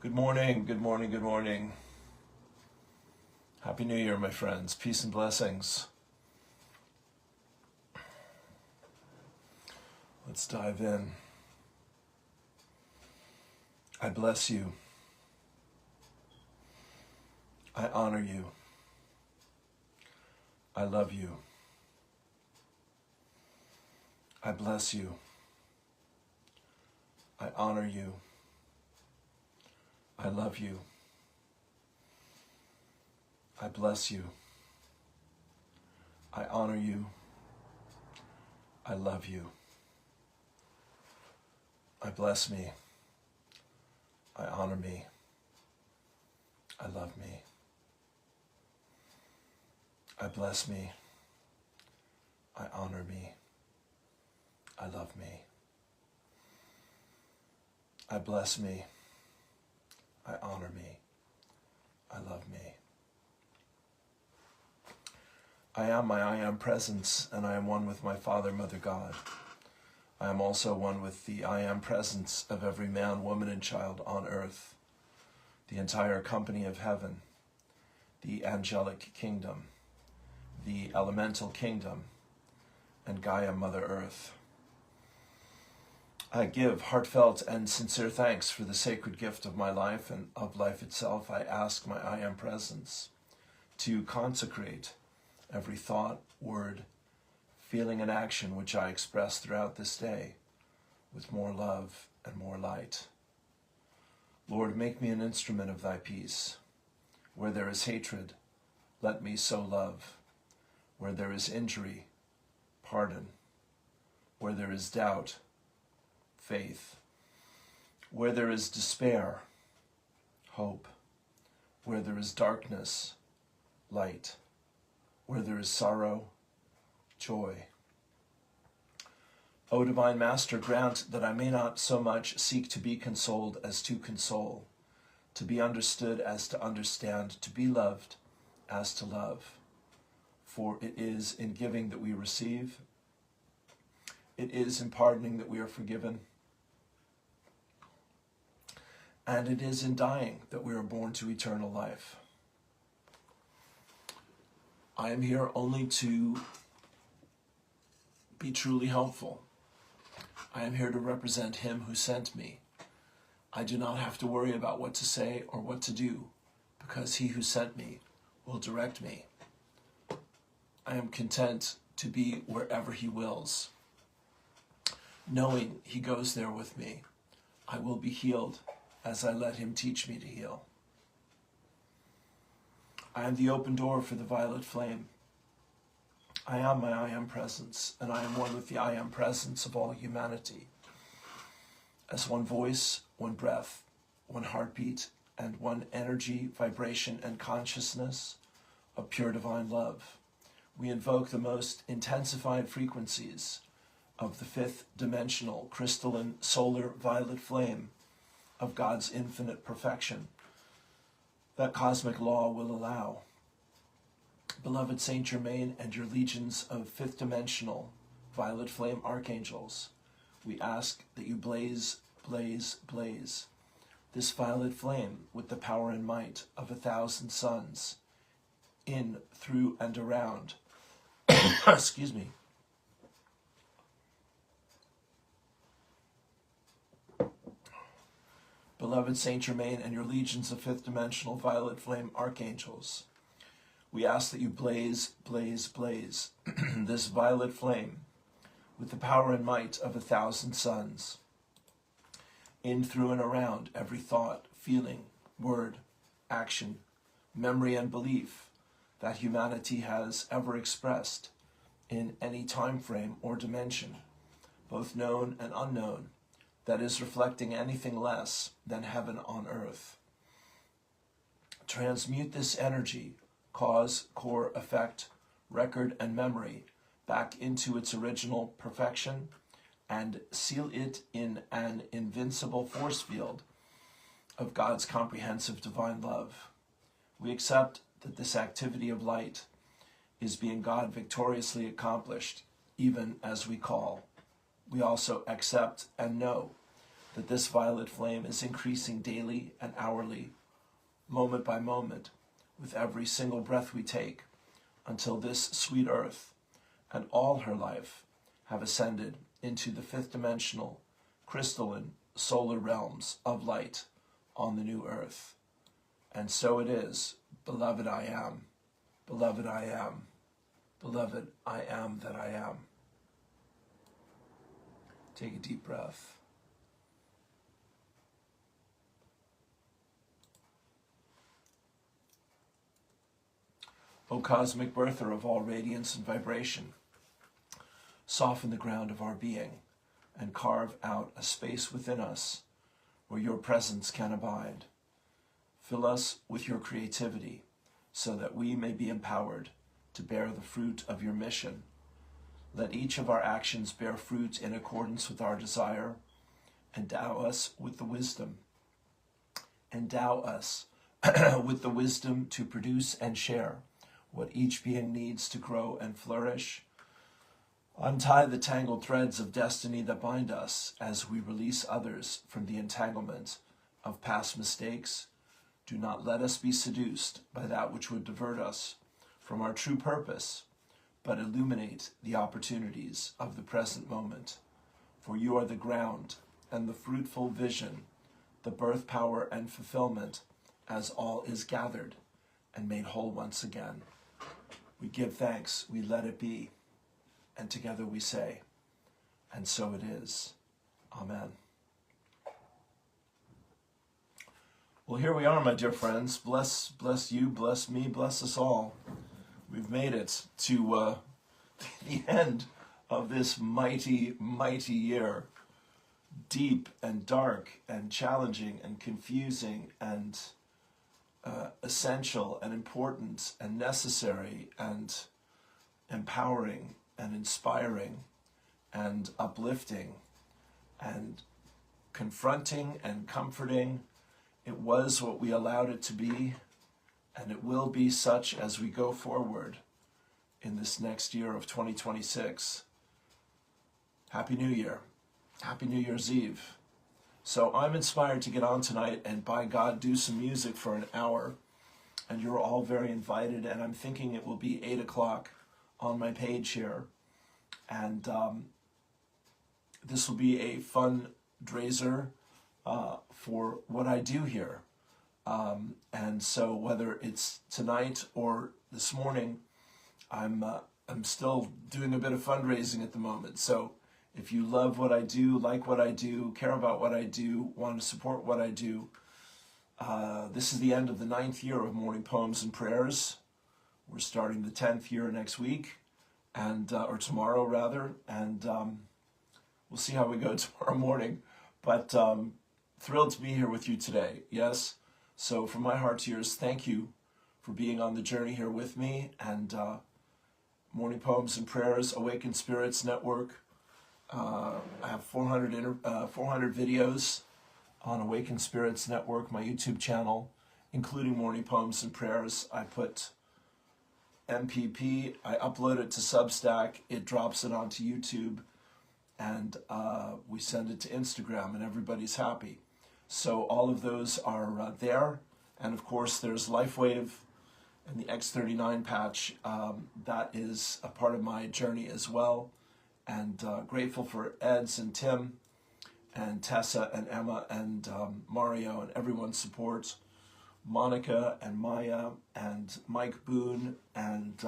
Good morning, good morning, good morning. Happy New Year, my friends. Peace and blessings. Let's dive in. I bless you. I honor you. I love you. I bless you. I honor you. I love you. I bless you. I honor you. I love you. I bless me. I honor me. I love me. I bless me. I honor me. I love me. I bless me. I honor me. I love me. I am my I am presence, and I am one with my Father, Mother God. I am also one with the I am presence of every man, woman, and child on earth, the entire company of heaven, the angelic kingdom, the elemental kingdom, and Gaia, Mother Earth. I give heartfelt and sincere thanks for the sacred gift of my life and of life itself. I ask my I am presence to consecrate every thought, word, feeling, and action which I express throughout this day with more love and more light. Lord, make me an instrument of thy peace. Where there is hatred, let me sow love. Where there is injury, pardon. Where there is doubt, faith. Where there is despair, hope. Where there is darkness, light. Where there is sorrow, joy. O Divine Master, grant that I may not so much seek to be consoled as to console, to be understood as to understand, to be loved as to love. For it is in giving that we receive. It is in pardoning that we are forgiven. And it is in dying that we are born to eternal life. I am here only to be truly helpful. I am here to represent him who sent me. I do not have to worry about what to say or what to do, because he who sent me will direct me. I am content to be wherever he wills, knowing he goes there with me. I will be healed as I let him teach me to heal. I am the open door for the violet flame. I am my I am presence, and I am one with the I am presence of all humanity. As one voice, one breath, one heartbeat, and one energy, vibration, and consciousness of pure divine love, we invoke the most intensified frequencies of the fifth dimensional crystalline solar violet flame of God's infinite perfection that cosmic law will allow. Beloved Saint Germain and your legions of fifth dimensional violet flame archangels, we ask that you blaze, blaze, blaze this violet flame with the power and might of 1,000 suns in, through, and around. Excuse me. Beloved Saint Germain and your legions of fifth dimensional violet flame archangels, we ask that you blaze, blaze, blaze this violet flame with the power and might of 1,000 suns in, through, and around every thought, feeling, word, action, memory, and belief that humanity has ever expressed in any time frame or dimension, both known and unknown, that is reflecting anything less than heaven on earth. Transmute this energy, cause, core, effect, record, and memory back into its original perfection and seal it in an invincible force field of God's comprehensive divine love. We accept that this activity of light is being God victoriously accomplished, even as we call. We also accept and know that this violet flame is increasing daily and hourly, moment by moment, with every single breath we take, until this sweet earth and all her life have ascended into the fifth dimensional, crystalline, solar realms of light on the new earth. And so it is, beloved I am, beloved I am, beloved I am that I am. Take a deep breath. O cosmic birther of all radiance and vibration, soften the ground of our being and carve out a space within us where your presence can abide. Fill us with your creativity so that we may be empowered to bear the fruit of your mission. Let each of our actions bear fruit in accordance with our desire. Endow us with the wisdom. Endow us with the wisdom to produce and share what each being needs to grow and flourish. Untie the tangled threads of destiny that bind us as we release others from the entanglement of past mistakes. Do not let us be seduced by that which would divert us from our true purpose, but illuminate the opportunities of the present moment. For you are the ground and the fruitful vision, the birth power and fulfillment, as all is gathered and made whole once again. We give thanks, we let it be, and together we say, and so it is. Amen. Well, here we are, my dear friends. Bless you, bless me, bless us all. We've made it to the end of this mighty, mighty year. Deep and dark and challenging and confusing and essential and important and necessary and empowering and inspiring and uplifting and confronting and comforting. It was what we allowed it to be, and it will be such as we go forward in this next year of 2026. Happy New Year. Happy New Year's Eve. So I'm inspired to get on tonight and, by God, do some music for an hour. And you're all very invited, and I'm thinking it will be 8 o'clock on my page here. And this will be a fundraiser for what I do here. And so whether it's tonight or this morning, I'm still doing a bit of fundraising at the moment. So if you love what I do, like what I do, care about what I do, want to support what I do, this is the end of the 9th year of Morning Poems and Prayers. We're starting the 10th year next week, and or tomorrow rather, and we'll see how we go tomorrow morning. But thrilled to be here with you today. Yes. So from my heart to yours, thank you for being on the journey here with me. And Morning Poems and Prayers, Awakened Spirits Network. I have 400 videos on Awakened Spirits Network, my YouTube channel, including Morning Poems and Prayers. I put MPP, I upload it to Substack, it drops it onto YouTube, and we send it to Instagram, and everybody's happy. So all of those are there. And of course, there's LifeWave and the X39 patch. That is a part of my journey as well. And grateful for Eds and Tim and Tessa and Emma and Mario and everyone's support. Monica and Maya and Mike Boone and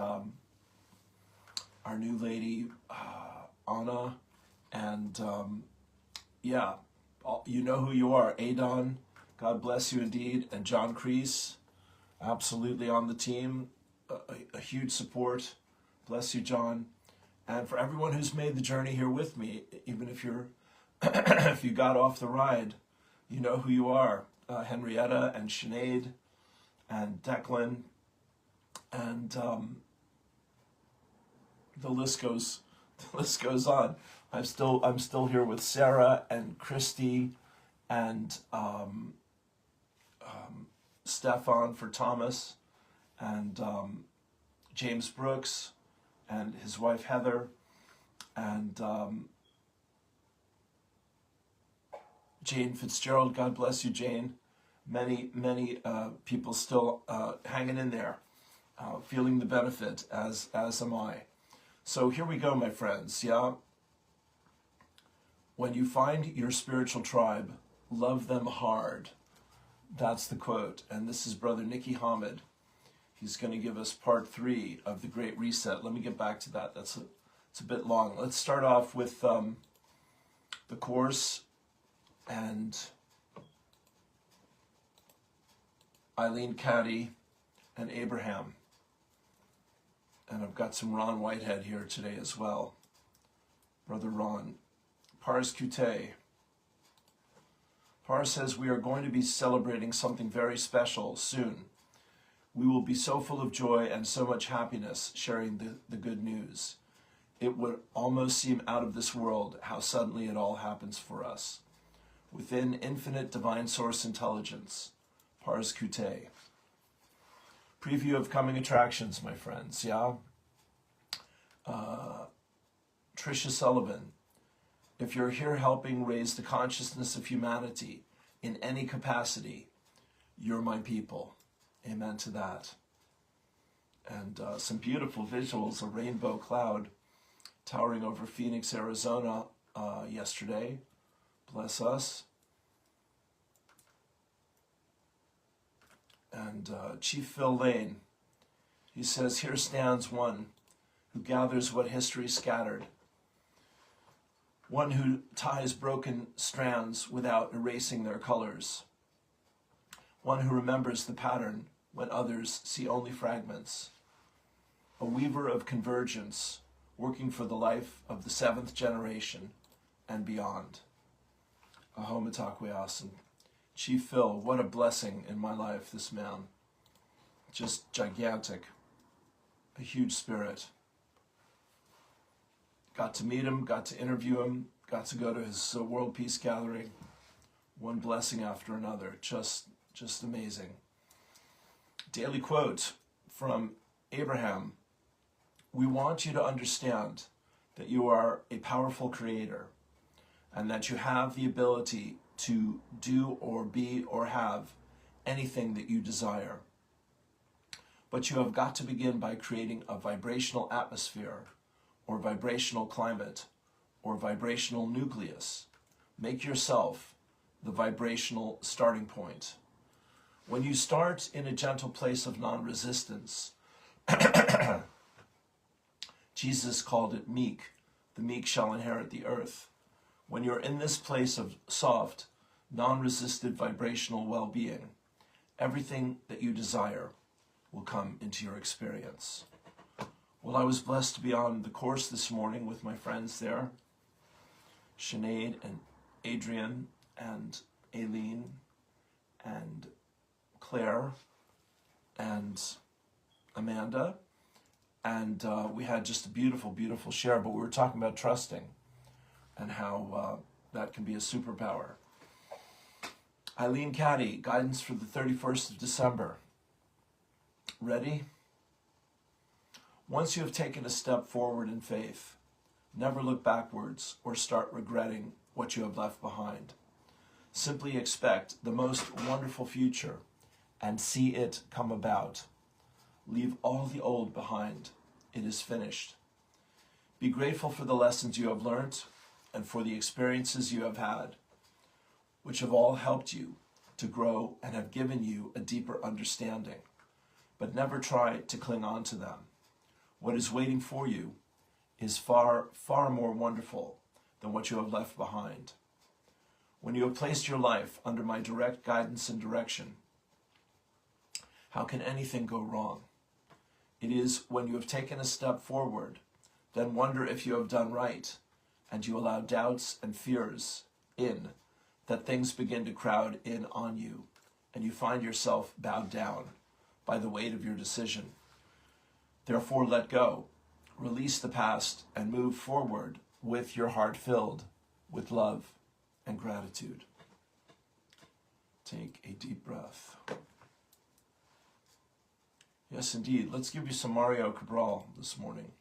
our new lady, Anna. And yeah, you know who you are. Adon, God bless you indeed. And John Kreese, absolutely on the team. A huge support. Bless you, John. And for everyone who's made the journey here with me, even if you're if you got off the ride, you know who you are. Henrietta and Sinead and Declan, and the list goes on. I'm still here with Sarah and Christy and Stefan for Thomas and James Brooks and his wife Heather and Jane Fitzgerald, God bless you, Jane. Many people still hanging in there, feeling the benefit, as am I. So here we go, my friends, yeah? When you find your spiritual tribe, love them hard. That's the quote. And this is Brother Nicky Hamid. He's going to give us part 3 of the Great Reset. Let me get back to that. It's a bit long. Let's start off with the Course and Eileen Caddy and Abraham. And I've got some Ron Whitehead here today as well. Brother Ron. Pars Kute. Pars says, we are going to be celebrating something very special soon. We will be so full of joy and so much happiness sharing the good news. It would almost seem out of this world how suddenly it all happens for us. Within infinite divine source intelligence. Pars Kute. Preview of coming attractions, my friends, yeah? Tricia Sullivan. If you're here helping raise the consciousness of humanity in any capacity, you're my people. Amen to that. And some beautiful visuals, a rainbow cloud towering over Phoenix, Arizona yesterday. Bless us. And Chief Phil Lane, he says, here stands one who gathers what history scattered. One who ties broken strands without erasing their colors. One who remembers the pattern when others see only fragments. A weaver of convergence, working for the life of the 7th generation and beyond. Aho Mitakuye. Chief Phil, what a blessing in my life, this man. Just gigantic. A huge spirit. Got to meet him, got to interview him, got to go to his World Peace Gathering. One blessing after another. Just amazing. Daily quote from Abraham. We want you to understand that you are a powerful creator and that you have the ability to do or be or have anything that you desire. But you have got to begin by creating a vibrational atmosphere or vibrational climate or vibrational nucleus. Make yourself the vibrational starting point. When you start in a gentle place of non-resistance, Jesus called it meek. The meek shall inherit the earth. When you're in this place of soft, non-resisted vibrational well-being, everything that you desire will come into your experience. Well, I was blessed to be on the course this morning with my friends there, Sinead and Adrian and Aileen and Claire and Amanda. And we had just a beautiful, beautiful share, but we were talking about trusting and how that can be a superpower. Eileen Caddy, guidance for the 31st of December. Ready? Once you have taken a step forward in faith, never look backwards or start regretting what you have left behind. Simply expect the most wonderful future and see it come about. Leave all the old behind. It is finished. Be grateful for the lessons you have learned and for the experiences you have had, which have all helped you to grow and have given you a deeper understanding. But never try to cling on to them. What is waiting for you is far, far more wonderful than what you have left behind. When you have placed your life under my direct guidance and direction, how can anything go wrong? It is when you have taken a step forward, then wonder if you have done right, and you allow doubts and fears in, that things begin to crowd in on you, and you find yourself bowed down by the weight of your decision. Therefore, let go, release the past, and move forward with your heart filled with love and gratitude. Take a deep breath. Yes, indeed. Let's give you some Mario Cabral this morning.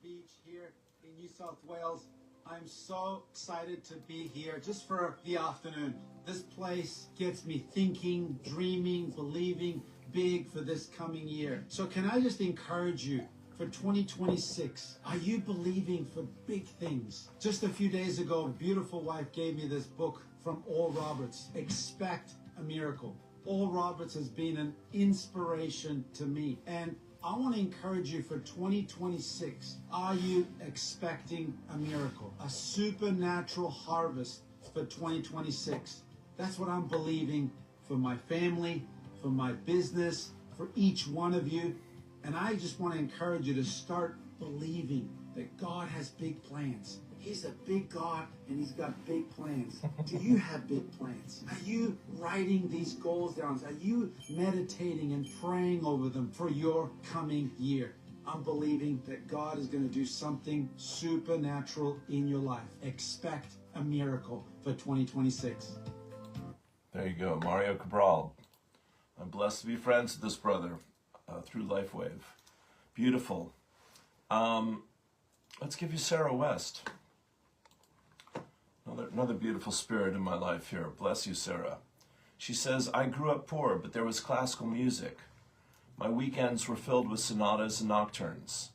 Beach here in New South Wales. I'm so excited to be here just for the afternoon. This place gets me thinking, dreaming, believing big for this coming year. So can I just encourage you for 2026? Are you believing for big things? Just a few days ago, a beautiful wife gave me this book from Oral Roberts, Expect a Miracle. Oral Roberts has been an inspiration to me, and I want to encourage you for 2026. Are you expecting a miracle? A supernatural harvest for 2026. That's what I'm believing for my family, for my business, for each one of you. And I just want to encourage you to start believing that God has big plans. He's a big God and he's got big plans. Do you have big plans? Are you writing these goals down? Are you meditating and praying over them for your coming year? I'm believing that God is going to do something supernatural in your life. Expect a miracle for 2026. There you go, Mario Cabral. I'm blessed to be friends with this brother through LifeWave. Beautiful. Let's give you Sarah West. Another beautiful spirit in my life here. Bless you, Sarah. She says, I grew up poor, but there was classical music. My weekends were filled with sonatas and nocturnes,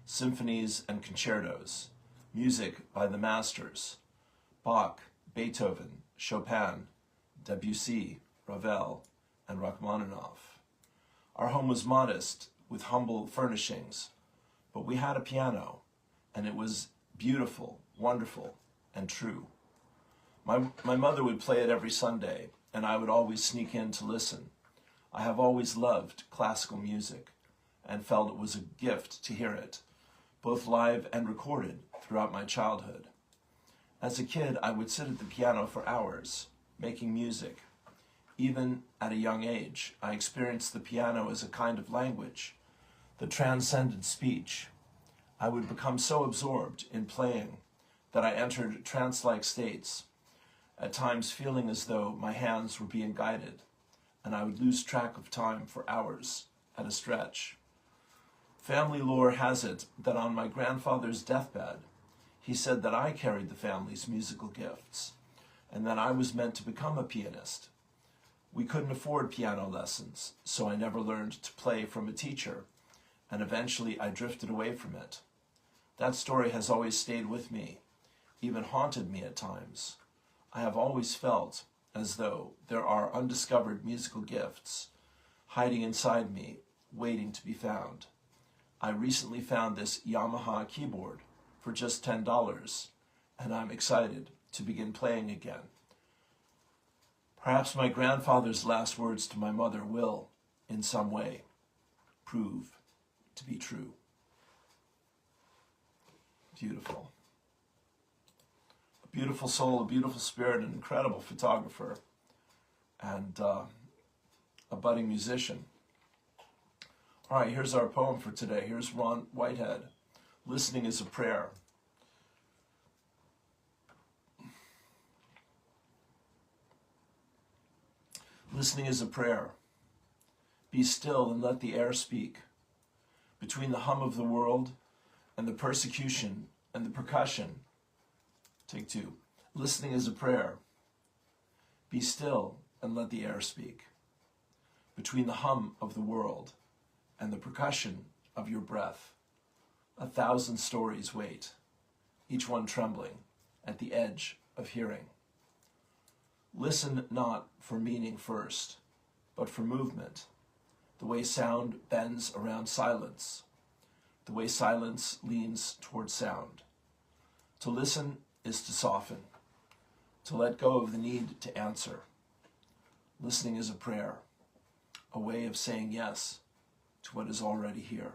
symphonies and concertos, music by the masters, Bach, Beethoven, Chopin, Debussy, Ravel, and Rachmaninoff. Our home was modest, with humble furnishings, but we had a piano, and it was beautiful, wonderful, and true. My mother would play it every Sunday, and I would always sneak in to listen. I have always loved classical music and felt it was a gift to hear it, both live and recorded throughout my childhood. As a kid, I would sit at the piano for hours, making music. Even at a young age, I experienced the piano as a kind of language that transcended speech. I would become so absorbed in playing that I entered trance-like states, at times feeling as though my hands were being guided, and I would lose track of time for hours at a stretch. Family lore has it that on my grandfather's deathbed, he said that I carried the family's musical gifts, and that I was meant to become a pianist. We couldn't afford piano lessons, so I never learned to play from a teacher, and eventually I drifted away from it. That story has always stayed with me, even haunted me at times. I have always felt as though there are undiscovered musical gifts hiding inside me, waiting to be found. I recently found this Yamaha keyboard for just $10, and I'm excited to begin playing again. Perhaps my grandfather's last words to my mother will, in some way, prove to be true. Beautiful. A beautiful soul, a beautiful spirit, an incredible photographer, and a budding musician. All right, here's our poem for today. Here's Ron Whitehead. Listening is a prayer. Listening is a prayer. Be still and let the air speak. Between the hum of the world and the persecution and the percussion. Take two. Listening is a prayer. Be still and let the air speak. Between the hum of the world and the percussion of your breath, 1,000 stories wait, each one trembling at the edge of hearing. Listen not for meaning first, but for movement, the way sound bends around silence, the way silence leans toward sound. To listen is to soften, to let go of the need to answer. Listening is a prayer, a way of saying yes to what is already here.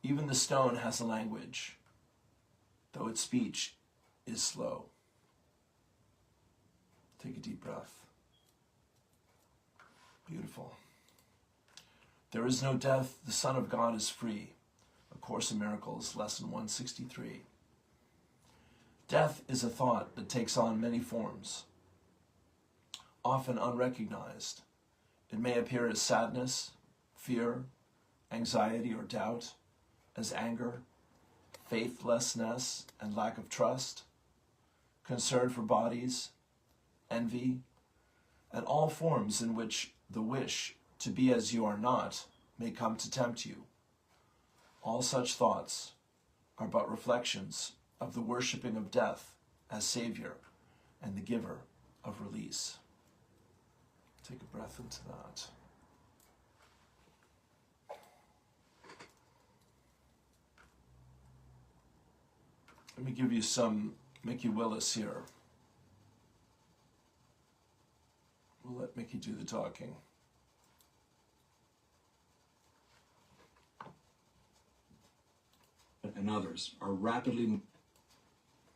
Even the stone has a language, though its speech is slow. Take a deep breath. Beautiful. There is no death, the Son of God is free. A Course in Miracles, Lesson 163. Death is a thought that takes on many forms, often unrecognized. It may appear as sadness, fear, anxiety, or doubt, as anger, faithlessness and lack of trust, concern for bodies, envy, and all forms in which the wish to be as you are not may come to tempt you. All such thoughts are but reflections of the worshipping of death as Savior and the giver of release. Take a breath into that. Let me give you some Mickey Willis here. We'll let Mickey do the talking. And others are rapidly.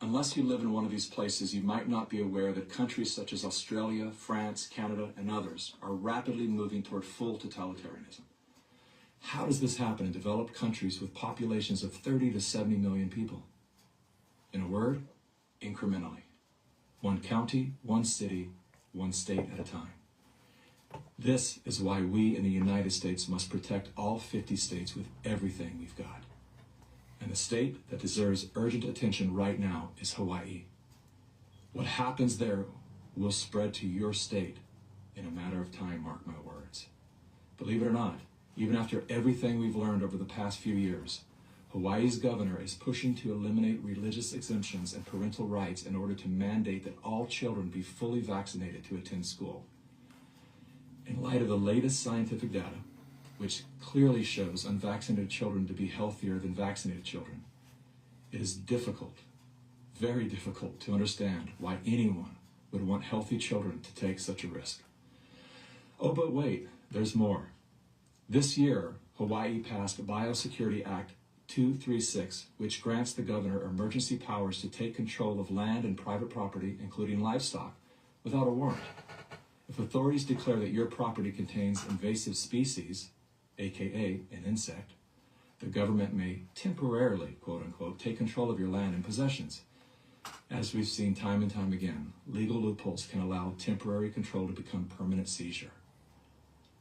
Unless you live in one of these places, you might not be aware that countries such as Australia, France, Canada, and others are rapidly moving toward full totalitarianism. How does this happen in developed countries with populations of 30 to 70 million people? In a word, incrementally. One county, one city, one state at a time. This is why we in the United States must protect all 50 states with everything we've got. And the state that deserves urgent attention right now is Hawaii. What happens there will spread to your state in a matter of time, mark my words. Believe it or not, even after everything we've learned over the past few years, Hawaii's governor is pushing to eliminate religious exemptions and parental rights in order to mandate that all children be fully vaccinated to attend school. In light of the latest scientific data, which clearly shows unvaccinated children to be healthier than vaccinated children, it is difficult, very difficult to understand why anyone would want healthy children to take such a risk. Oh, but wait, there's more. This year, Hawaii passed Biosecurity Act 236, which grants the governor emergency powers to take control of land and private property, including livestock, without a warrant. If authorities declare that your property contains invasive species, aka an insect, the government may temporarily, quote unquote, take control of your land and possessions. As we've seen time and time again, legal loopholes can allow temporary control to become permanent seizure.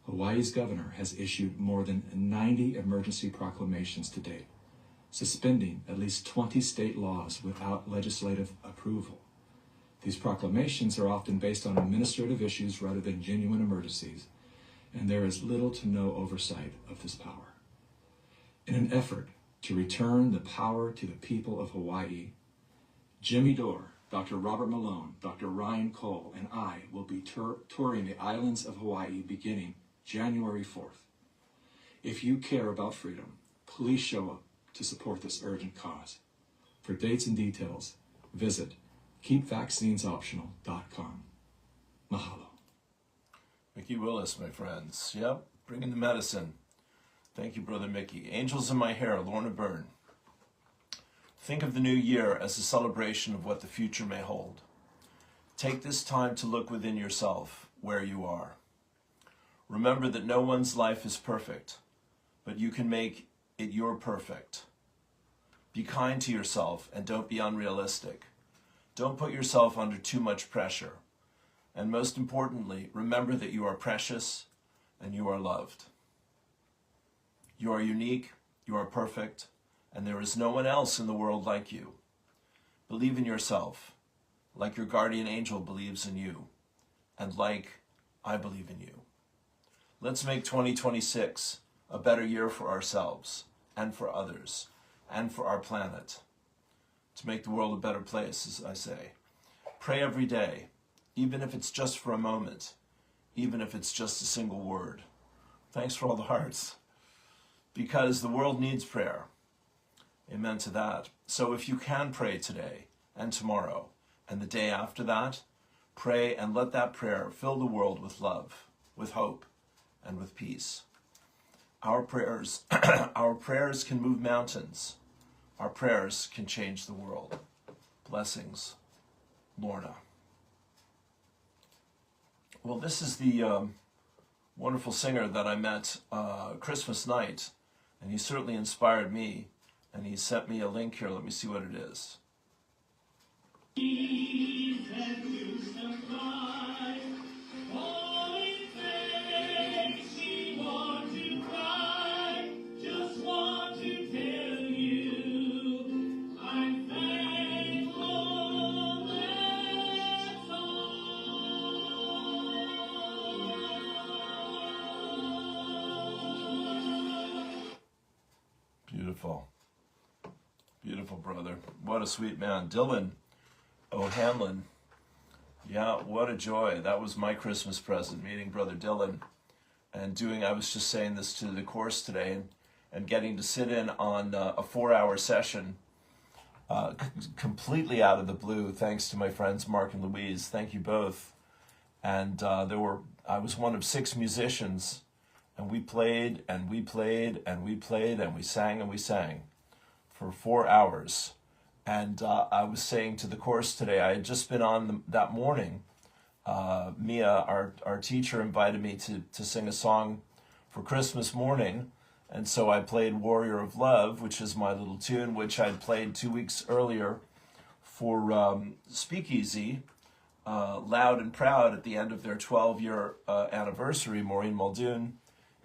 Hawaii's governor has issued more than 90 emergency proclamations to date, suspending at least 20 state laws without legislative approval. These proclamations are often based on administrative issues rather than genuine emergencies, and there is little to no oversight of this power. In an effort to return the power to the people of Hawaii, Jimmy Dore, Dr. Robert Malone, Dr. Ryan Cole, and I will be touring the islands of Hawaii beginning January 4th. If you care about freedom, please show up to support this urgent cause. For dates and details, visit keepvaccinesoptional.com. Mahalo. Mickey Willis, my friends. Yep, bringing the medicine. Thank you, Brother Mickey. Angels in My Hair, Lorna Byrne. Think of the new year as a celebration of what the future may hold. Take this time to look within yourself, where you are. Remember that no one's life is perfect, but you can make it your perfect. Be kind to yourself and don't be unrealistic. Don't put yourself under too much pressure. And most importantly, remember that you are precious and you are loved. You are unique, you are perfect, and there is no one else in the world like you. Believe in yourself, like your guardian angel believes in you, and like I believe in you. Let's make 2026 a better year for ourselves and for others and for our planet, to make the world a better place, as I say. Pray every day, even if it's just for a moment, even if it's just a single word. Thanks for all the hearts, because the world needs prayer. Amen to that. So if you can pray today and tomorrow and the day after that, pray and let that prayer fill the world with love, with hope, and with peace. Our prayers, our prayers can move mountains. Our prayers can change the world. Blessings, Lorna. Well, this is the wonderful singer that I met Christmas night, and he certainly inspired me, and he sent me a link here. Let me see what it is. brother. What a sweet man. Dylan O'Hanlon. Yeah, what a joy. That was my Christmas present, meeting Brother Dylan and doing, I was just saying this to the course today, and getting to sit in on a 4-hour session completely out of the blue, thanks to my friends Mark and Louise. Thank you both. And I was one of 6 musicians, and we played and we played and we played and we sang for 4 hours. And I was saying to the course today, I had just been on that morning. Mia, our teacher, invited me to sing a song for Christmas morning. And so I played Warrior of Love, which is my little tune, which I'd played 2 weeks earlier for Speakeasy, Loud and Proud, at the end of their 12-year anniversary. Maureen Muldoon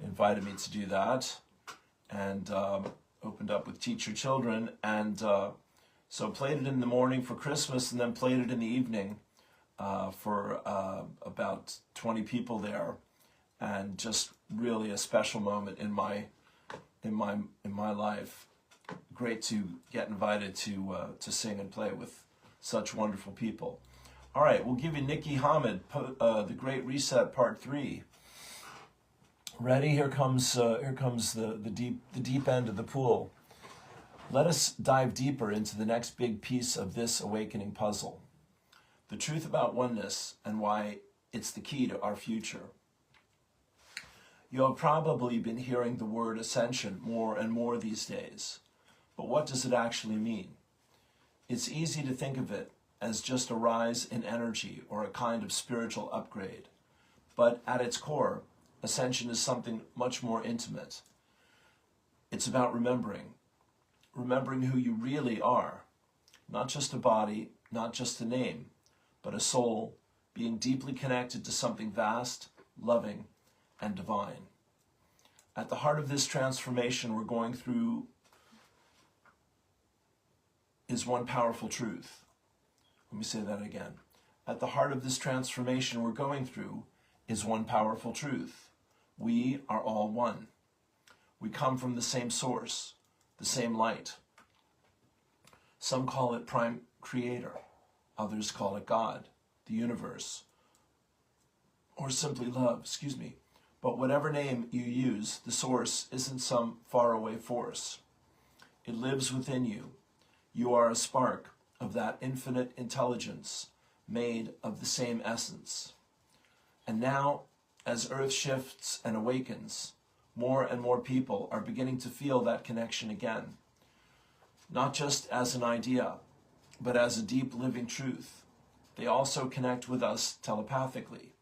invited me to do that, and opened up with Teach Your Children, and so played it in the morning for Christmas, and then played it in the evening for about 20 people there, and just really a special moment in my life. Great to get invited to sing and play with such wonderful people. All right, we'll give you Nikki Hamid, The Great Reset, Part 3. Ready? Here comes the deep end of the pool. Let us dive deeper into the next big piece of this awakening puzzle. The truth about oneness and why it's the key to our future. You have probably been hearing the word ascension more and more these days, but what does it actually mean? It's easy to think of it as just a rise in energy or a kind of spiritual upgrade, but at its core, ascension is something much more intimate. It's about remembering who you really are, not just a body, not just a name, but a soul being deeply connected to something vast, loving, and divine. At the heart of this transformation we're going through is one powerful truth. Let me say that again. At the heart of this transformation we're going through is one powerful truth. We are all one. We come from the same source, the same light. Some call it Prime Creator. Others call it God, the universe, or simply love, But whatever name you use, the source isn't some faraway force. It lives within you. You are a spark of that infinite intelligence made of the same essence. And now, as Earth shifts and awakens, more and more people are beginning to feel that connection again. Not just as an idea, but as a deep living truth. They also connect with us telepathically.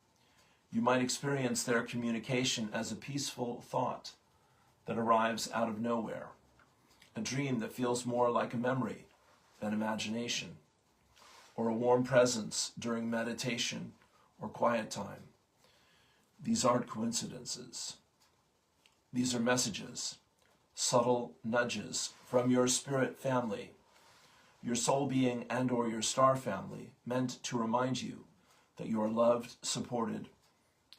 You might experience their communication as a peaceful thought that arrives out of nowhere, a dream that feels more like a memory than imagination, or a warm presence during meditation or quiet time. These aren't coincidences. These are messages, subtle nudges from your spirit family, your soul being and/or your star family, meant to remind you that you are loved, supported,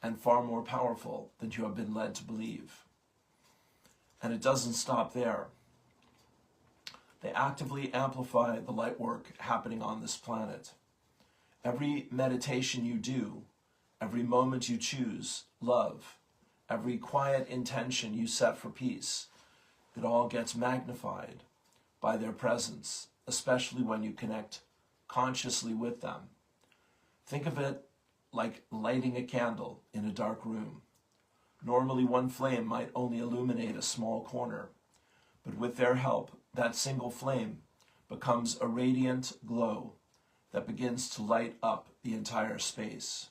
and far more powerful than you have been led to believe. And it doesn't stop there. They actively amplify the light work happening on this planet. Every meditation you do, every moment you choose love, every quiet intention you set for peace, it all gets magnified by their presence, especially when you connect consciously with them. Think of it like lighting a candle in a dark room. Normally one flame might only illuminate a small corner, but with their help, that single flame becomes a radiant glow that begins to light up the entire space.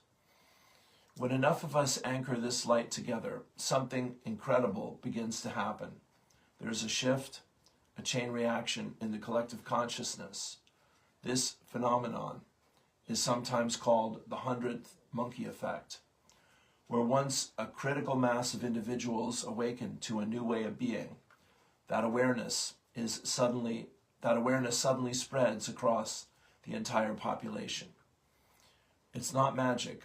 When enough of us anchor this light together, something incredible begins to happen. There's a shift, a chain reaction in the collective consciousness. This phenomenon is sometimes called the 100th monkey effect, where once a critical mass of individuals awaken to a new way of being, that awareness suddenly spreads across the entire population. It's not magic,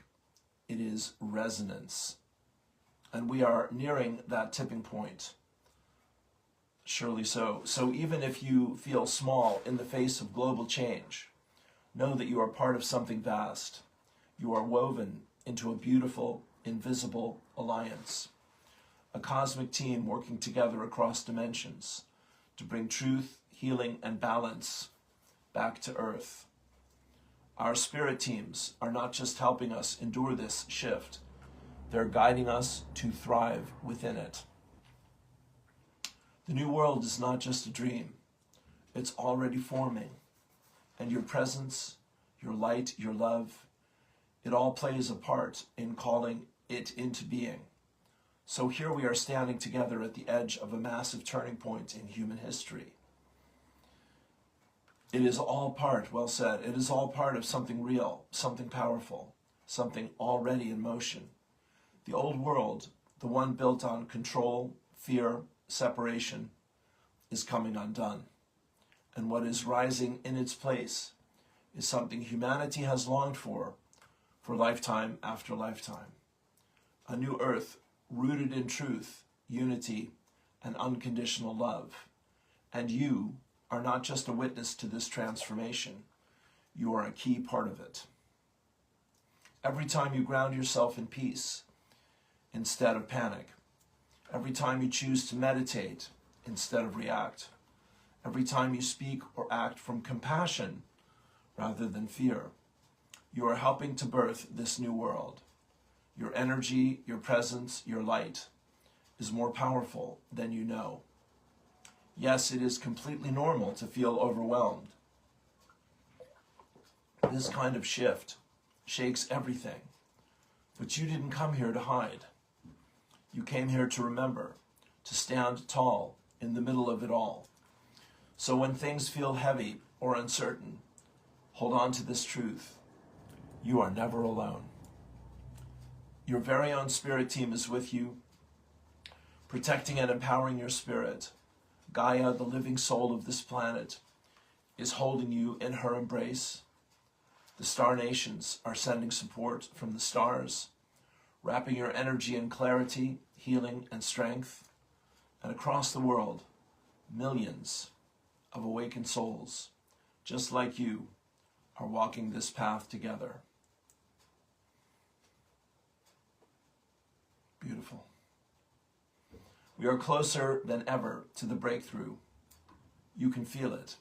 it is resonance. And we are nearing that tipping point. Surely so. So even if you feel small in the face of global change, know that you are part of something vast. You are woven into a beautiful, invisible alliance, a cosmic team working together across dimensions to bring truth, healing, and balance back to Earth. Our spirit teams are not just helping us endure this shift, they're guiding us to thrive within it. The new world is not just a dream, it's already forming. And your presence, your light, your love, it all plays a part in calling it into being. So here we are standing together at the edge of a massive turning point in human history. It is all part, well said, it is all part of something real, something powerful, something already in motion. The old world, the one built on control, fear, separation, is coming undone. And what is rising in its place is something humanity has longed for lifetime after lifetime. A new earth rooted in truth, unity, and unconditional love. And you are not just a witness to this transformation, you are a key part of it. Every time you ground yourself in peace instead of panic, every time you choose to meditate instead of react, every time you speak or act from compassion rather than fear, you are helping to birth this new world. Your energy, your presence, your light is more powerful than you know. Yes, it is completely normal to feel overwhelmed. This kind of shift shakes everything. But you didn't come here to hide. You came here to remember, to stand tall in the middle of it all. So when things feel heavy or uncertain, hold on to this truth. You are never alone. Your very own spirit team is with you, protecting and empowering your spirit. Gaia, the living soul of this planet, is holding you in her embrace. The star nations are sending support from the stars, wrapping your energy in clarity, healing, and strength. And across the world, millions of awakened souls, just like you, are walking this path together. Beautiful. We are closer than ever to the breakthrough. You can feel it.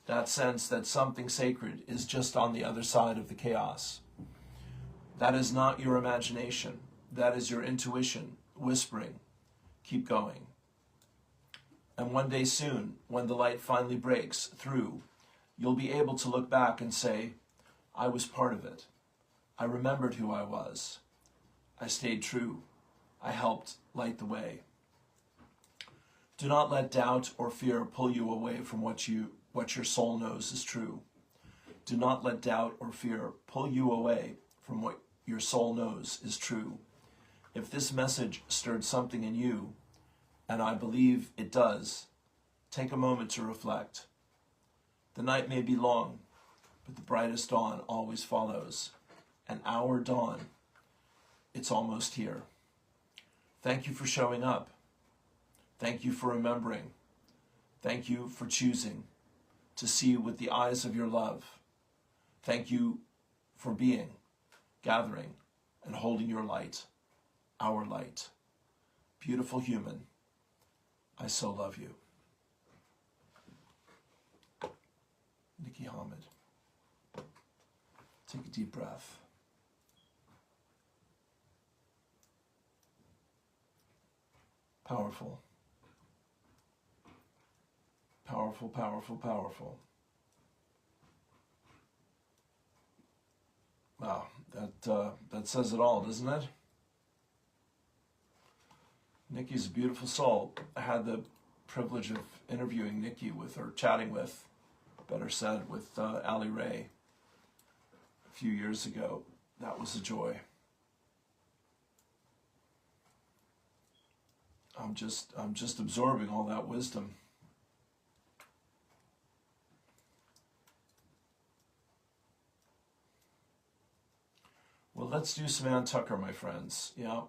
That sense that something sacred is just on the other side of the chaos. That is not your imagination. That is your intuition whispering, keep going. And one day soon, when the light finally breaks through, you'll be able to look back and say, I was part of it. I remembered who I was. I stayed true. I helped light the way. Do not let doubt or fear pull you away from what your soul knows is true. Do not let doubt or fear pull you away from what your soul knows is true. If this message stirred something in you, and I believe it does, take a moment to reflect. The night may be long, but the brightest dawn always follows. And our dawn, it's almost here. Thank you for showing up. Thank you for remembering. Thank you for choosing to see with the eyes of your love. Thank you for being, gathering, and holding your light, our light. Beautiful human, I so love you. Nikki Hamid. Take a deep breath. Powerful. Powerful, powerful, powerful. Wow, that says it all, doesn't it? Nikki's a beautiful soul. I had the privilege of interviewing Nikki chatting with, better said, with Ali Ray a few years ago. That was a joy. I'm just absorbing all that wisdom. Well, let's do some Ann Tucker, my friends. Yeah.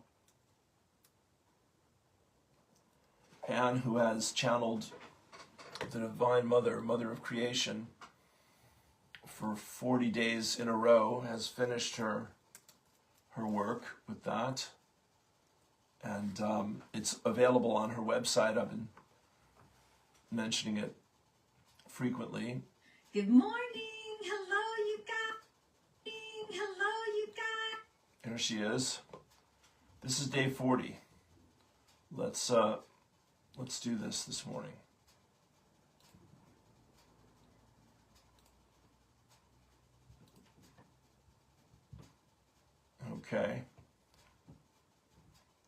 Anne, who has channeled the Divine Mother, Mother of Creation, for 40 days in a row, has finished her work with that. And it's available on her website. I've been mentioning it frequently. Good morning. Hello, you guys. Hello, you guys. Here she is. This is day 40. Let's do this morning. Okay.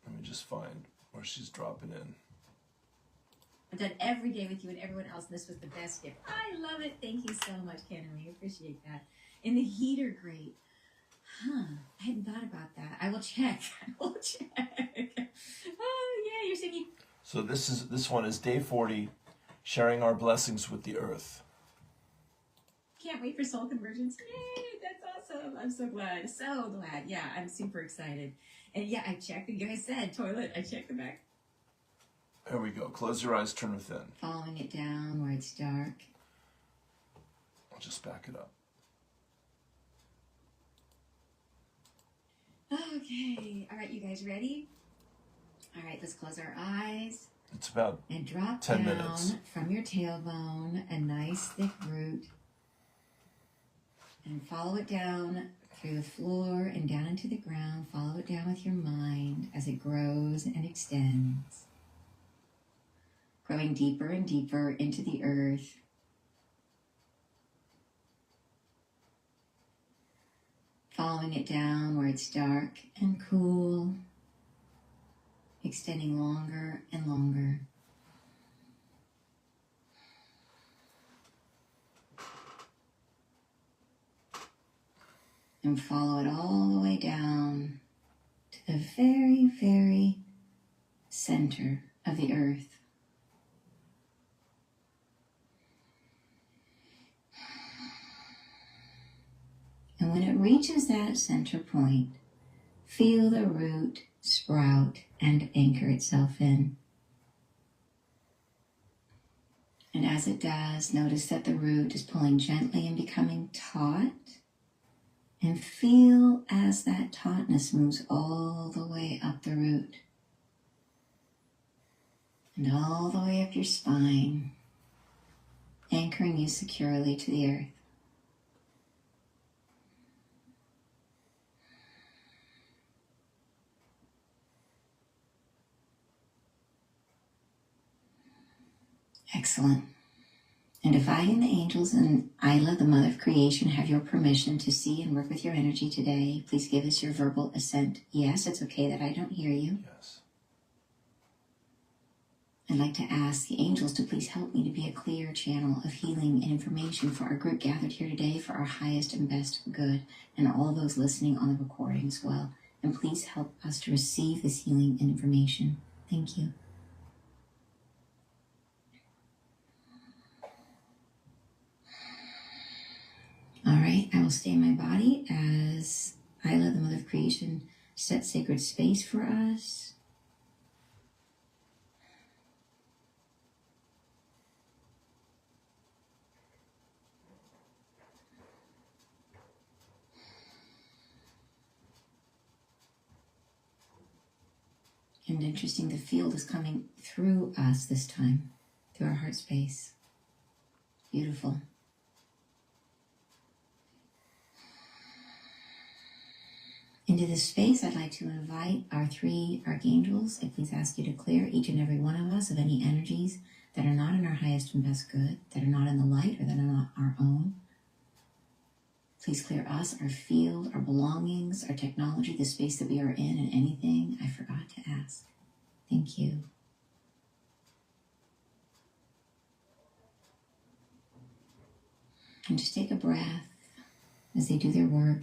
Let me just find where she's dropping in. I've done every day with you and everyone else, and this was the best gift. I love it. Thank you so much, Ken. I appreciate that. And the heater grate. Huh. I hadn't thought about that. I will check. Oh, yeah, you're singing. So this one is day 40, sharing our blessings with the earth. Can't wait for soul conversions. Yay, that's awesome. I'm so glad. So glad. Yeah, I'm super excited. And yeah, I checked. You guys said toilet. I checked the back. There we go. Close your eyes, turn within. Following it down where it's dark. I'll just back it up. Okay. All right, you guys ready? All right, let's close our eyes. It's about and drop 10 down minutes. From your tailbone a nice thick root. And follow it down through the floor and down into the ground. Follow it down with your mind as it grows and extends. Growing deeper and deeper into the earth. Following it down where it's dark and cool. Extending longer and longer. And follow it all the way down to the very, very center of the earth. And when it reaches that center point, feel the root sprout and anchor itself in. And as it does, notice that the root is pulling gently and becoming taut. And feel as that tautness moves all the way up the root. And all the way up your spine, anchoring you securely to the earth. Excellent. And if I and the angels and Isla, the Mother of Creation, have your permission to see and work with your energy today, please give us your verbal assent. Yes, it's okay that I don't hear you. Yes. I'd like to ask the angels to please help me to be a clear channel of healing and information for our group gathered here today for our highest and best good, and all those listening on the recording as well. And please help us to receive this healing and information. Thank you. All right, I will stay in my body as Isla, the Mother of Creation, sets sacred space for us. And interesting, the field is coming through us this time, through our heart space. Beautiful. Into this space, I'd like to invite our three archangels. I please ask you to clear each and every one of us of any energies that are not in our highest and best good, that are not in the light, or that are not our own. Please clear us, our field, our belongings, our technology, the space that we are in, and anything I forgot to ask. Thank you. And just take a breath as they do their work.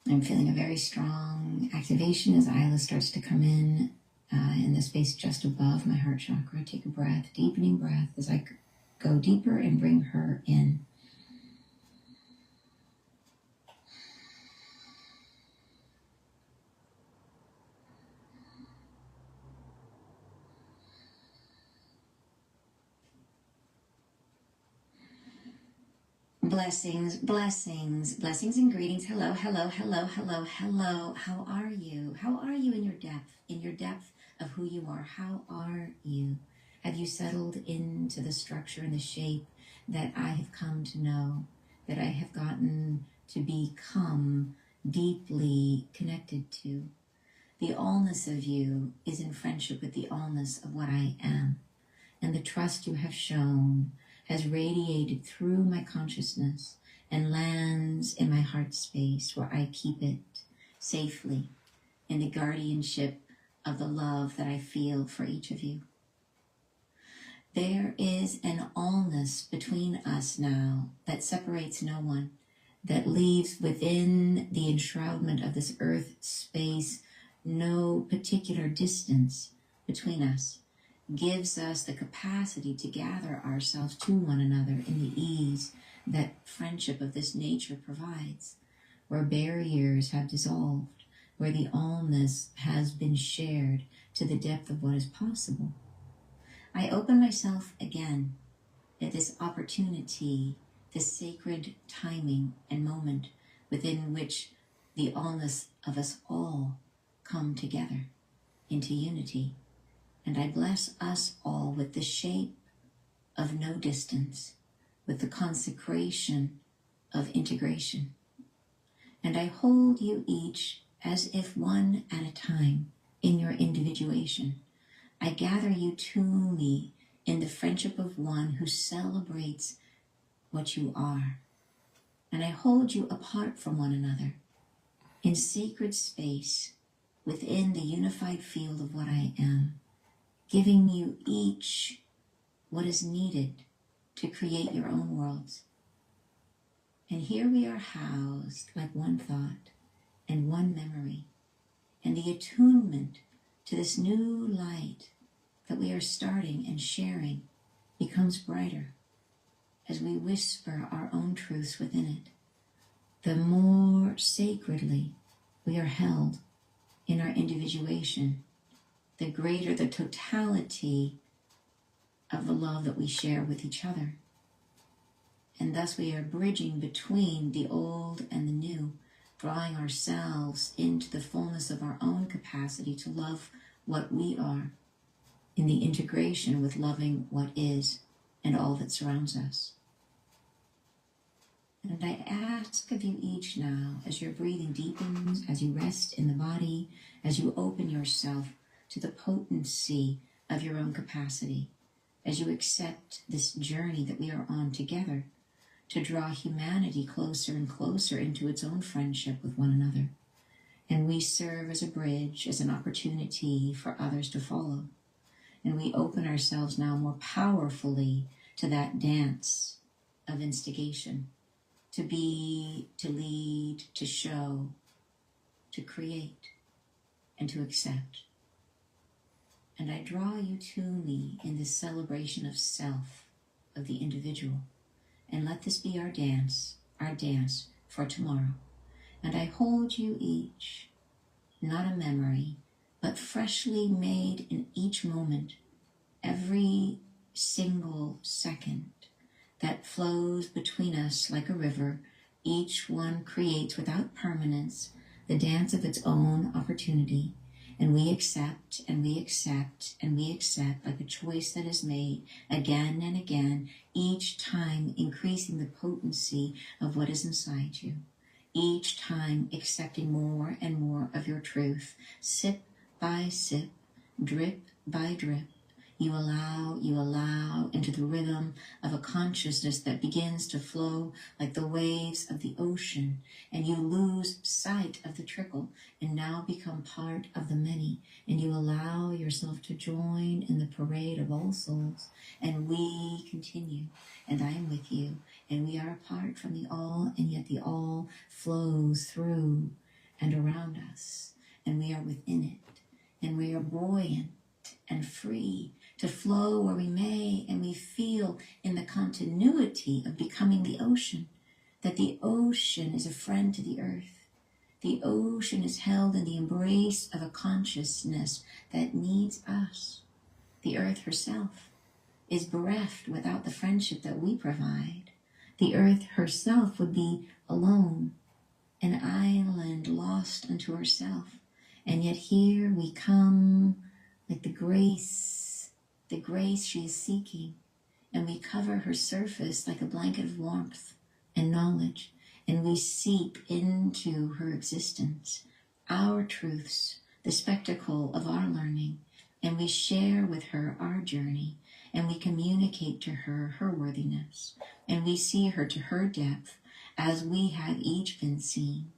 I'm feeling a very strong activation as Isla starts to come in the space just above my heart chakra. Take a breath, deepening breath as I go deeper and bring her in. Blessings, blessings, blessings and greetings. Hello, hello, hello, hello, hello. How are you? How are you in your depth of who you are? How are you? Have you settled into the structure and the shape that I have come to know, that I have gotten to become deeply connected to? The allness of you is in friendship with the allness of what I am. And the trust you have shown has radiated through my consciousness and lands in my heart space where I keep it safely in the guardianship of the love that I feel for each of you. There is an allness between us now that separates no one, that leaves within the enshroudment of this earth space no particular distance between us, gives us the capacity to gather ourselves to one another in the ease that friendship of this nature provides, where barriers have dissolved, where the allness has been shared to the depth of what is possible. I open myself again at this opportunity, this sacred timing and moment within which the allness of us all come together into unity. And I bless us all with the shape of no distance, with the consecration of integration. And I hold you each as if one at a time in your individuation. I gather you to me in the friendship of one who celebrates what you are. And I hold you apart from one another in sacred space within the unified field of what I am, giving you each what is needed to create your own worlds. And here we are housed like one thought and one memory, and the attunement to this new light that we are starting and sharing becomes brighter as we whisper our own truths within it. The more sacredly we are held in our individuation, the greater the totality of the love that we share with each other. And thus we are bridging between the old and the new, drawing ourselves into the fullness of our own capacity to love what we are in the integration with loving what is and all that surrounds us. And I ask of you each now, as your breathing deepens, as you rest in the body, as you open yourself to the potency of your own capacity, as you accept this journey that we are on together to draw humanity closer and closer into its own friendship with one another. And we serve as a bridge, as an opportunity for others to follow. And we open ourselves now more powerfully to that dance of instigation, to be, to lead, to show, to create, and to accept. And I draw you to me in this celebration of self, of the individual. And let this be our dance for tomorrow. And I hold you each, not a memory, but freshly made in each moment, every single second that flows between us like a river. Each one creates without permanence the dance of its own opportunity. And we accept, and we accept, and we accept like a choice that is made again and again, each time increasing the potency of what is inside you. Each time accepting more and more of your truth, sip by sip, drip by drip. You allow into the rhythm of a consciousness that begins to flow like the waves of the ocean, and you lose sight of the trickle and now become part of the many, and you allow yourself to join in the parade of all souls, and we continue, and I am with you, and we are apart from the all, and yet the all flows through and around us, and we are within it, and we are buoyant and free to flow where we may, and we feel in the continuity of becoming the ocean, that the ocean is a friend to the earth. The ocean is held in the embrace of a consciousness that needs us. The earth herself is bereft without the friendship that we provide. The earth herself would be alone, an island lost unto herself. And yet here we come like the grace she is seeking, and we cover her surface like a blanket of warmth and knowledge, and we seep into her existence, our truths, the spectacle of our learning, and we share with her our journey, and we communicate to her her worthiness, and we see her to her depth as we have each been seen,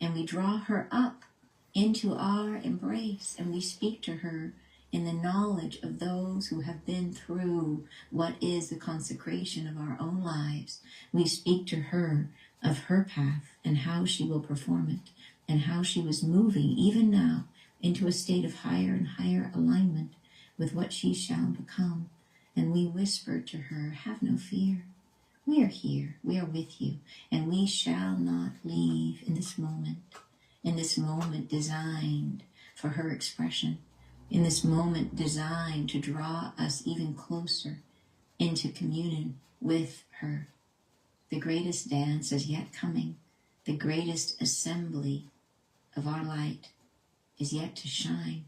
and we draw her up into our embrace, and we speak to her in the knowledge of those who have been through what is the consecration of our own lives. We speak to her of her path and how she will perform it, and how she was moving even now into a state of higher and higher alignment with what she shall become. And we whisper to her, have no fear. We are here, we are with you, and we shall not leave in this moment designed for her expression, in this moment designed to draw us even closer into communion with her. The greatest dance is yet coming. The greatest assembly of our light is yet to shine,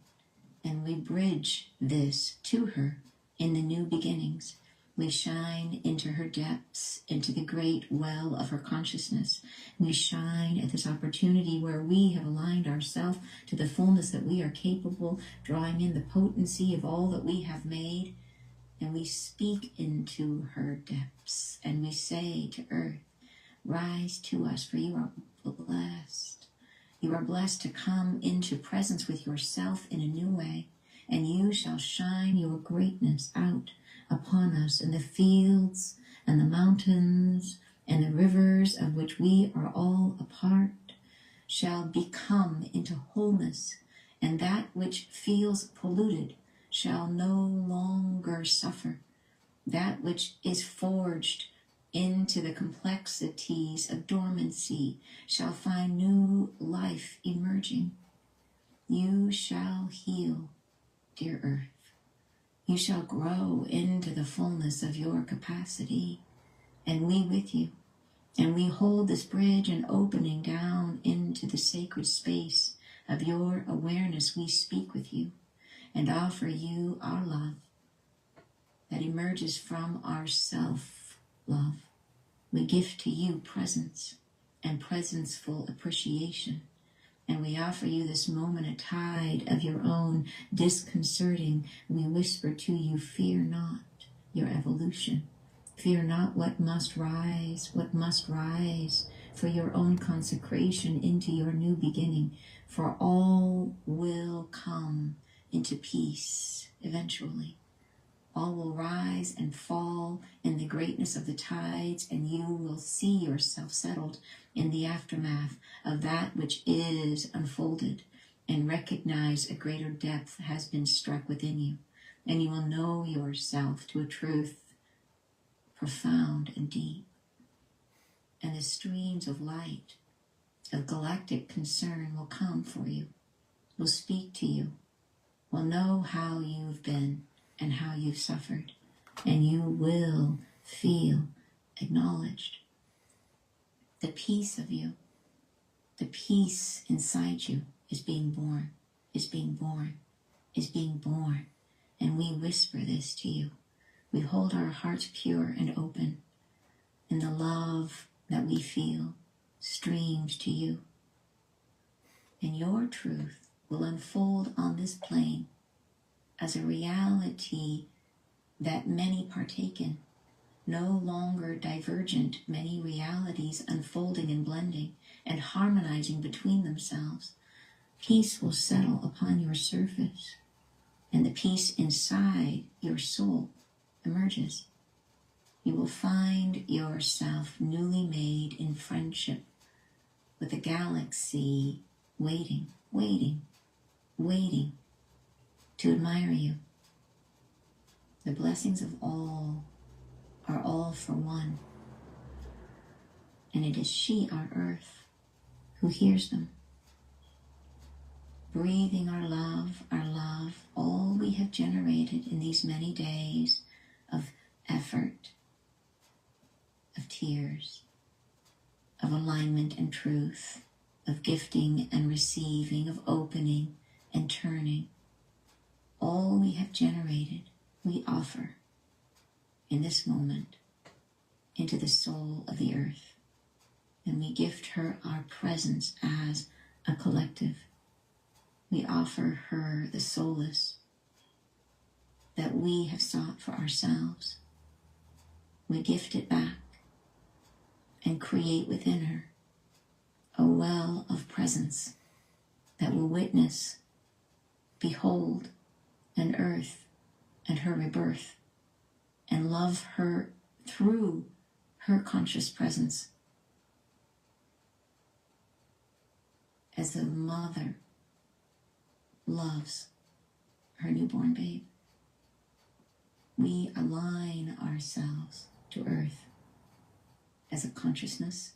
and we bridge this to her in the new beginnings. We shine into her depths, into the great well of her consciousness. We shine at this opportunity where we have aligned ourselves to the fullness that we are capable, drawing in the potency of all that we have made. And we speak into her depths, and we say to earth, rise to us, for you are blessed. You are blessed to come into presence with yourself in a new way, and you shall shine your greatness out upon us in the fields and the mountains and the rivers of which we are all a part shall become into wholeness, and that which feels polluted shall no longer suffer. That which is forged into the complexities of dormancy shall find new life emerging. You shall heal, dear earth. You shall grow into the fullness of your capacity, and we with you. And we hold this bridge and opening down into the sacred space of your awareness. We speak with you and offer you our love that emerges from our self-love. We gift to you presence and presenceful appreciation. And we offer you this moment a tide of your own disconcerting. We whisper to you, fear not your evolution. Fear not what must rise for your own consecration into your new beginning. For all will come into peace eventually. All will rise and fall in the greatness of the tides, and you will see yourself settled in the aftermath of that which is unfolded, and recognize a greater depth has been struck within you, and you will know yourself to a truth profound and deep. And the streams of light, of galactic concern will come for you, will speak to you, will know how you've been and how you've suffered, and you will feel acknowledged. The peace of you, the peace inside you is being born, is being born, is being born. And we whisper this to you. We hold our hearts pure and open, and the love that we feel streams to you. And your truth will unfold on this plane as a reality that many partake in, no longer divergent, many realities unfolding and blending and harmonizing between themselves. Peace will settle upon your surface, and the peace inside your soul emerges. You will find yourself newly made in friendship with a galaxy waiting to admire you. The blessings of all are all for one, and it is she, our earth, who hears them. Breathing our love, all we have generated in these many days of effort, of tears, of alignment and truth, of gifting and receiving, of opening and turning. All we have generated, we offer in this moment into the soul of the earth. And we gift her our presence as a collective. We offer her the solace that we have sought for ourselves. We gift it back and create within her a well of presence that will witness, behold, an earth and her rebirth, and love her through her conscious presence as the mother loves her newborn babe. We align ourselves to earth as a consciousness,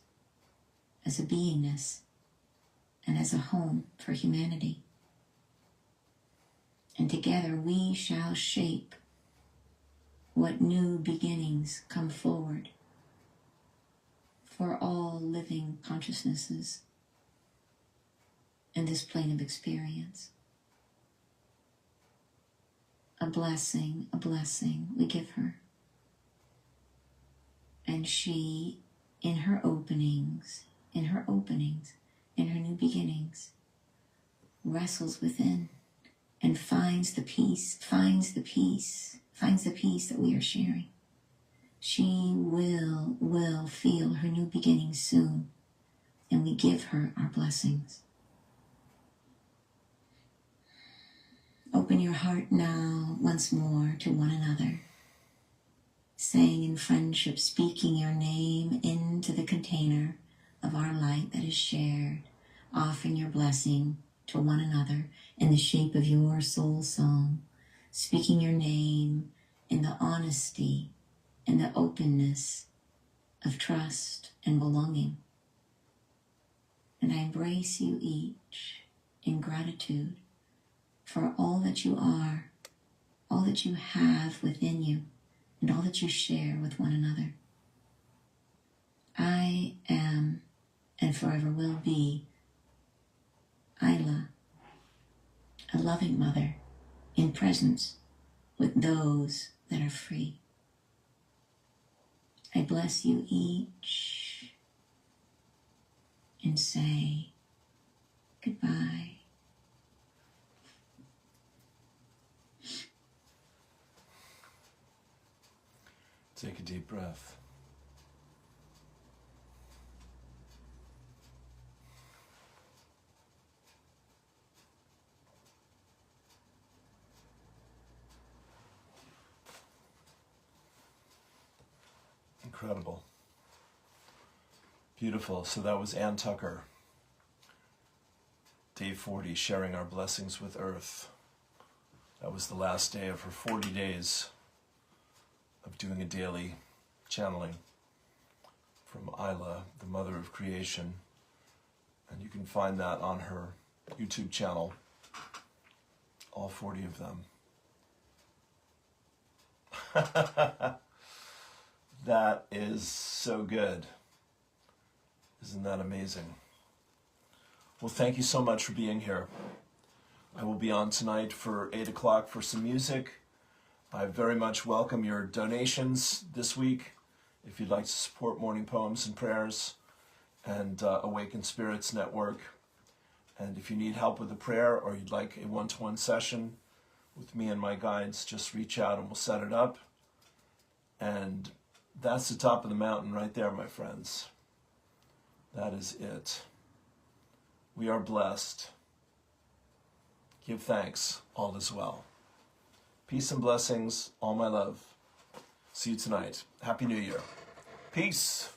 as a beingness, and as a home for humanity. And together we shall shape what new beginnings come forward for all living consciousnesses in this plane of experience. A blessing we give her. And she, in her openings, in her new beginnings, wrestles within and finds the peace that we are sharing. She will feel her new beginnings soon, and we give her our blessings. Open your heart now once more to one another, saying in friendship, speaking your name into the container of our light that is shared, offering your blessing to one another in the shape of your soul song, speaking your name in the honesty and the openness of trust and belonging. And I embrace you each in gratitude for all that you are, all that you have within you, and all that you share with one another. I am and forever will be Isla, a loving mother in presence with those that are free. I bless you each and say goodbye. Take a deep breath. Incredible. Beautiful. So that was Ann Tucker, day 40, sharing our blessings with Earth. That was the last day of her 40 days of doing a daily channeling from Isla, the Mother of Creation. And you can find that on her YouTube channel, all 40 of them. That is so good. Isn't that amazing? Well, thank you so much for being here. I will be on tonight for 8 o'clock for some music. I very much welcome your donations this week if you'd like to support Morning Poems and Prayers and Awakened Spirits Network. And if you need help with a prayer or you'd like a one-to-one session with me and my guides, just reach out and we'll set it up. And that's the top of the mountain right there, my friends. That is it. We are blessed. Give thanks. All is well. Peace and blessings. All my love. See you tonight. Happy New Year. Peace.